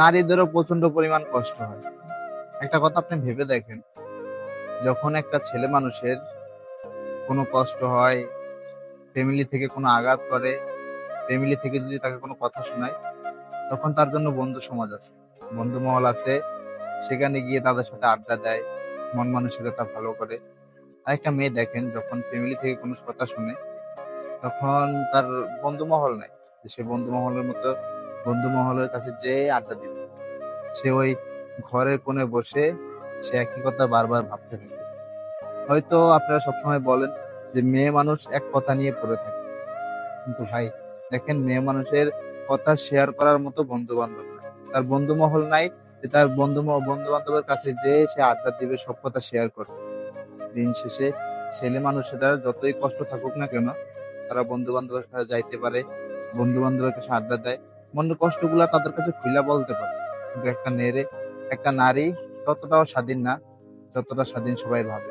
নারীদেরও প্রচন্ড পরিমাণ কষ্ট হয়। একটা কথা আপনি ভেবে দেখেন, যখন একটা ছেলে মানুষের কোনো কষ্ট হয়, ফ্যামিলি থেকে কোনো আঘাত করে, ফ্যামিলি থেকে যদি তাকে কোনো কথা শোনায়, তখন তার জন্য বন্ধু সমাজ আছে, বন্ধু মহল আছে, সেখানে গিয়ে তাদের সাথে আড্ডা দেয়, মন মানসিকতা ভালো করে। আর একটা মেয়ে দেখেন, যখন ফ্যামিলি থেকে কোনো কথা শুনে, তখন তার বন্ধু মহল নাই, যে সে বন্ধু মহলের মতো বন্ধু মহলের কাছে যে আড্ডা দিবে, সে ওই ঘরের কোণে বসে সে একই কথা বারবার ভাবতে থাকে। হয়তো আপনারা সবসময় বলেন যে মেয়ে মানুষ এক কথা নিয়ে পড়ে থাকে, কিন্তু ভাই দেখেন, মেয়ে মানুষের কথা শেয়ার করার মতো বন্ধু বান্ধব নাই, তার বন্ধু মহল নাই, যে তার বন্ধু বান্ধবের কাছে যে সে আড্ডা দিবে, সব কথা শেয়ার করবে। দিন শেষে ছেলে মানুষেরা যতই কষ্ট থাকুক না কেন, তারা বন্ধু বান্ধবের কাছে যাইতে পারে, বন্ধু বান্ধবের কাছে আড্ডা দেয়, মনের কষ্টগুলা তাদের কাছে খুইলা বলতে পারে। কিন্তু একটা নারী ততটাও স্বাধীন না, যতটা স্বাধীন সবাই ভাবে।